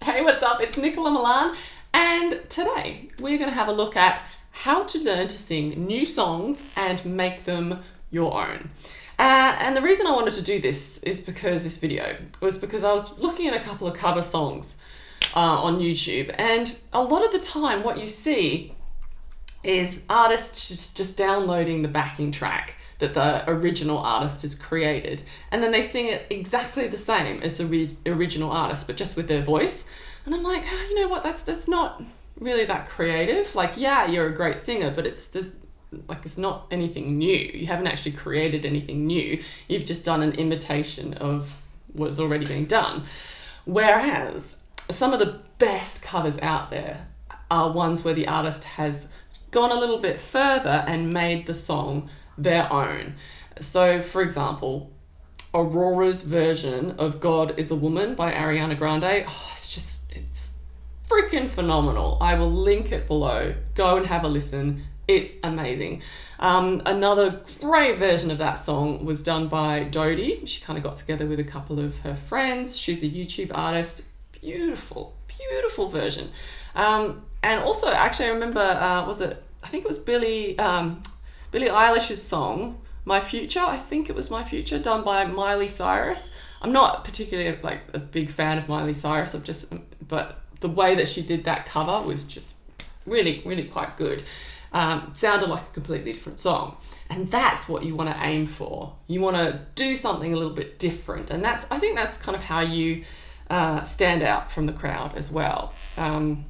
Hey, what's up? It's Nicola Milan, and today we're going to have a look at how to learn to sing new songs and make them your own. And the reason I wanted to do this is because this video was because I was looking at a couple of cover songs on YouTube, and a lot of the time what you see is artists just downloading the backing track that the original artist has created, and then they sing it exactly the same as the original artist, but just with their voice. And I'm like, oh, you know what, that's not really that creative. Like, yeah, you're a great singer, but it's not anything new. You haven't actually created anything new. You've just done an imitation of what's already being done. Whereas some of the best covers out there are ones where the artist has gone a little bit further and made the song their own. So, for example, Aurora's version of God is a Woman by Ariana Grande, it's freaking phenomenal. I will link it below. Go and have a listen. It's amazing. Another great version of that song was done by Dodie. She kind of got together with a couple of her friends. She's a YouTube artist. Beautiful version. And also, actually, I remember, I think it was Billie Eilish's song, My Future. I think it was My Future, done by Miley Cyrus. I'm not particularly like a big fan of Miley Cyrus. But the way that she did that cover was just really, really quite good. Sounded like a completely different song. And that's what you want to aim for. You want to do something a little bit different. And I think that's kind of how you stand out from the crowd as well. From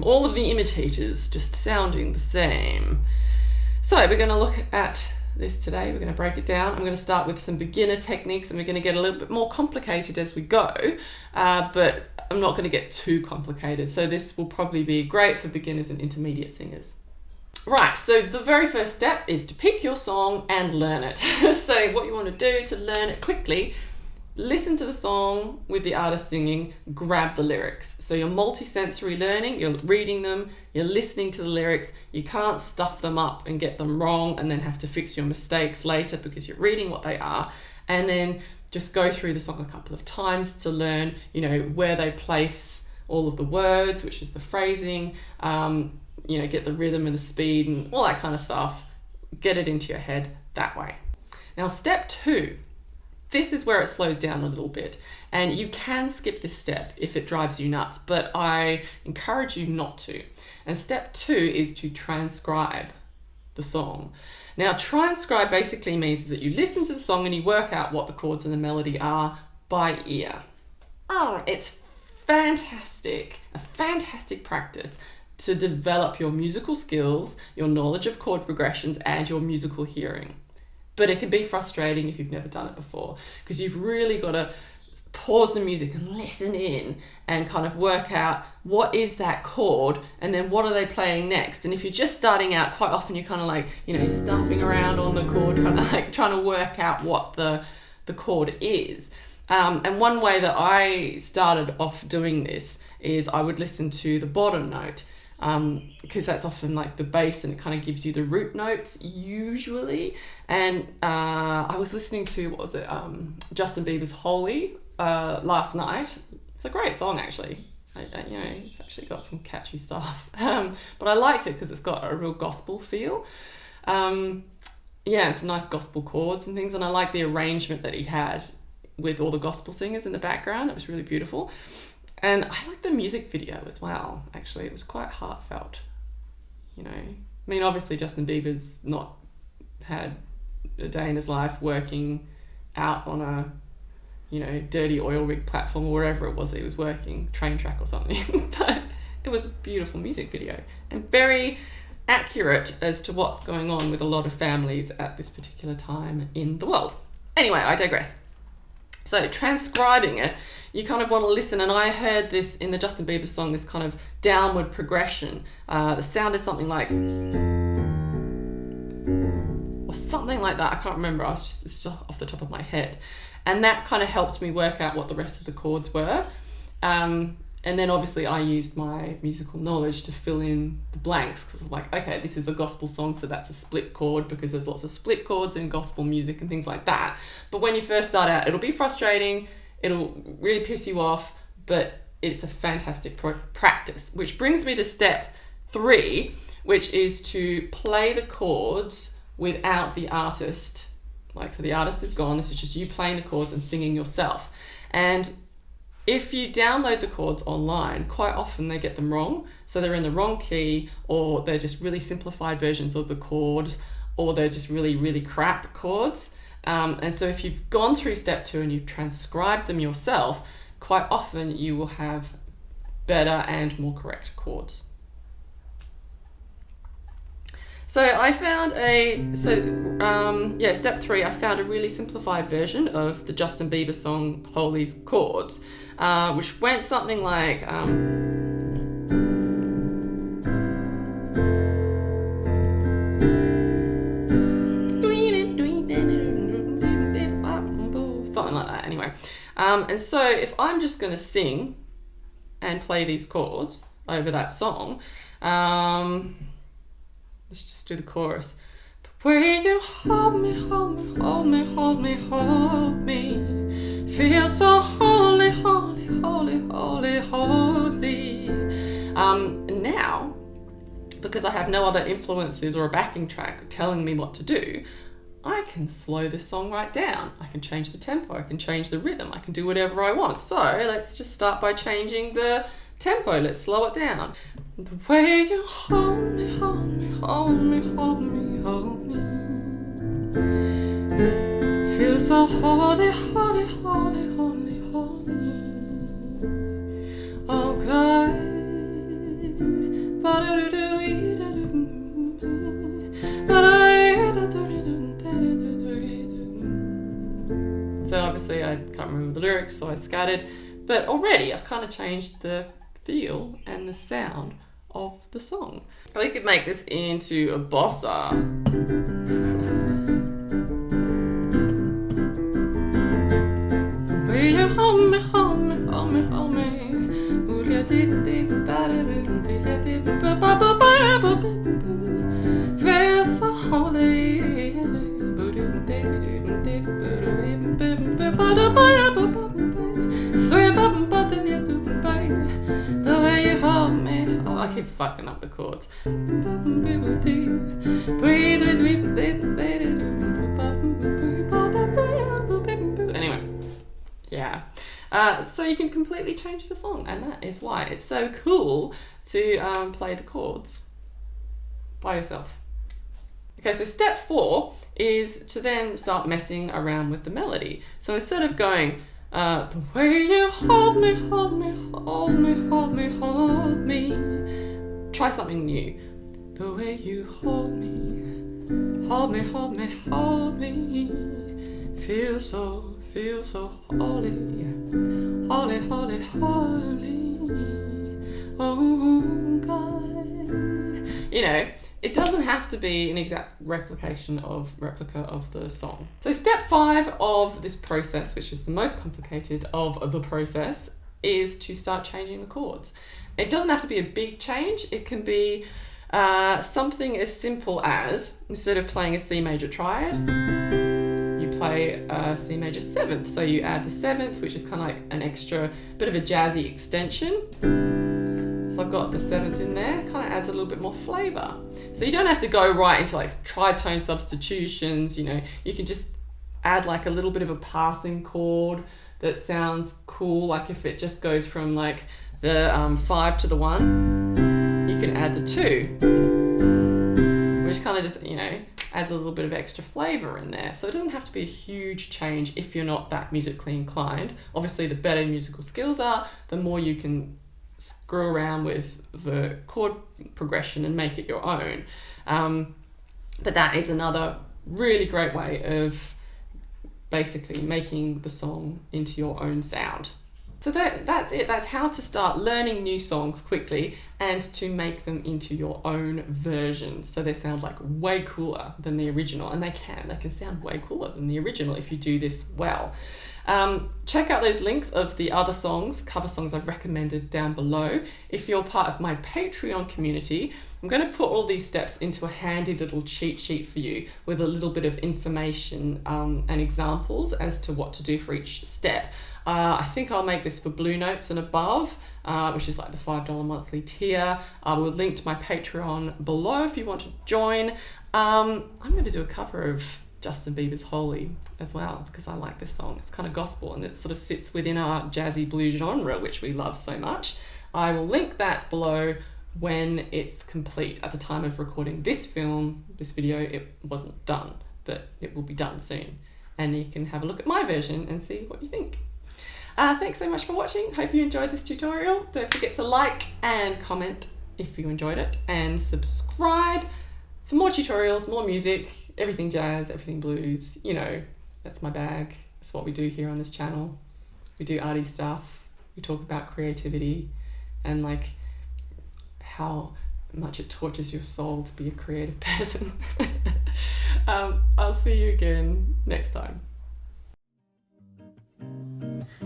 all of the imitators just sounding the same. So we're going to look at this today. We're going to break it down. I'm going to start with some beginner techniques, and we're going to get a little bit more complicated as we go, but I'm not going to get too complicated. So this will probably be great for beginners and intermediate singers. Right, so the very first step is to pick your song and learn it. So what you want to do to learn it quickly: listen to the song with the artist singing, grab the lyrics. So you're multi-sensory learning, you're reading them, you're listening to the lyrics. You can't stuff them up and get them wrong and then have to fix your mistakes later because you're reading what they are. And then just go through the song a couple of times to learn, where they place all of the words, which is the phrasing, get the rhythm and the speed and all that kind of stuff. Get it into your head that way. Now, step 2. This is where it slows down a little bit, and you can skip this step if it drives you nuts, but I encourage you not to. And step 2 is to transcribe the song. Now, transcribe basically means that you listen to the song and you work out what the chords and the melody are by ear. It's a fantastic practice to develop your musical skills, your knowledge of chord progressions, and your musical hearing. But it can be frustrating if you've never done it before, because you've really got to pause the music and listen in and kind of work out what is that chord and then what are they playing next. And if you're just starting out, quite often you're kind of like, stuffing around on the chord, kind of like trying to work out what the chord is. And one way that I started off doing this is I would listen to the bottom note, because that's often like the bass and it kind of gives you the root notes usually. And I was listening to, Justin Bieber's Holy last night. It's a great song, actually. It's actually got some catchy stuff, but I liked it because it's got a real gospel feel. It's nice gospel chords and things, and I like the arrangement that he had with all the gospel singers in the background. It was really beautiful. And I like the music video as well, actually. It was quite heartfelt, obviously Justin Bieber's not had a day in his life working out on a, dirty oil rig platform or wherever it was that he was working, train track or something. But it was a beautiful music video and very accurate as to what's going on with a lot of families at this particular time in the world. Anyway, I digress. So transcribing it, you kind of want to listen, and I heard this in the Justin Bieber song, this kind of downward progression. The sound is something like, or something like that. I can't remember. It's just off the top of my head, and that kind of helped me work out what the rest of the chords were. And then obviously I used my musical knowledge to fill in the blanks, because I'm like, okay, this is a gospel song, so that's a split chord, because there's lots of split chords in gospel music and things like that. But when you first start out, it'll be frustrating, it'll really piss you off, but it's a fantastic practice, which brings me to step 3, which is to play the chords without the artist. Like, so the artist is gone, this is just you playing the chords and singing yourself. And if you download the chords online, quite often they get them wrong. So they're in the wrong key, or they're just really simplified versions of the chord, or they're just really, really crap chords. And so if you've gone through step 2 and you've transcribed them yourself, quite often you will have better and more correct chords. So I found step 3, I found a really simplified version of the Justin Bieber song Holy's Chords, which went something like, something like that anyway. And so if I'm just going to sing and play these chords over that song, let's just do the chorus. The way you hold me, hold me, hold me, hold me, hold me, feel so holy, holy, holy, holy, holy. Now, because I have no other influences or a backing track telling me what to do, I can slow this song right down. I can change the tempo, I can change the rhythm, I can do whatever I want. So let's just start by changing the tempo. Let's slow it down. The way you hold me, hold me, hold me, hold me, hold me, feel so holy, holy, holy, holy, holy. Oh God. So obviously I can't remember the lyrics, so I scattered, but already I've kind of changed the feel and the sound of the song. We could make this into a bossa. The way you hold me, hold me, hold me, hold me, feel so holy. The way you hold me. Oh, I keep fucking up the chords. Anyway, yeah. So you can completely change the song, and that is why it's so cool to play the chords by yourself. Okay, so step 4 is to then start messing around with the melody. So instead of going, the way you hold me, hold me, hold me, hold me, hold me, try something new. The way you hold me, hold me, hold me, hold me, feel so holy, holy, holy, holy, oh God. You know, it doesn't have to be an exact replica of the song. So step 5 of this process, which is the most complicated of the process, is to start changing the chords. It doesn't have to be a big change. It can be something as simple as, instead of playing a C major triad, you play a C major 7th. So you add the 7th, which is kind of like an extra bit of a jazzy extension. So I've got the 7th in there, kind of adds a little bit more flavour. So you don't have to go right into like tritone substitutions, you know, you can just add like a little bit of a passing chord that sounds cool. Like if it just goes from like the 5 to the 1, you can add the 2, which kind of just, you know, adds a little bit of extra flavour in there. So it doesn't have to be a huge change if you're not that musically inclined. Obviously, the better musical skills are, the more you can screw around with the chord progression and make it your own. But that is another really great way of basically making the song into your own sound. So that's it. That's how to start learning new songs quickly and to make them into your own version. So they sound like way cooler than the original, and they can sound way cooler than the original if you do this well. Check out those links of the other songs, cover songs I've recommended down below. If you're part of my Patreon community, I'm going to put all these steps into a handy little cheat sheet for you with a little bit of information and examples as to what to do for each step. I think I'll make this for Blue Notes and above, which is like the $5 monthly tier. I will link to my Patreon below if you want to join. I'm going to do a cover of Justin Bieber's Holy as well, because I like this song. It's kind of gospel and it sort of sits within our jazzy blue genre, which we love so much. I will link that below when it's complete. At the time of recording this video, it wasn't done, but it will be done soon. And you can have a look at my version and see what you think. Thanks so much for watching. Hope you enjoyed this tutorial. Don't forget to like and comment if you enjoyed it, and subscribe for more tutorials, more music, everything jazz, everything blues. You know, that's my bag. That's what we do here on this channel. We do arty stuff. We talk about creativity and like how much it tortures your soul to be a creative person. I'll see you again next time.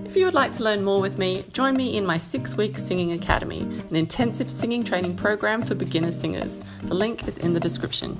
If you would like to learn more with me, join me in my 6-week Singing Academy, an intensive singing training program for beginner singers. The link is in the description.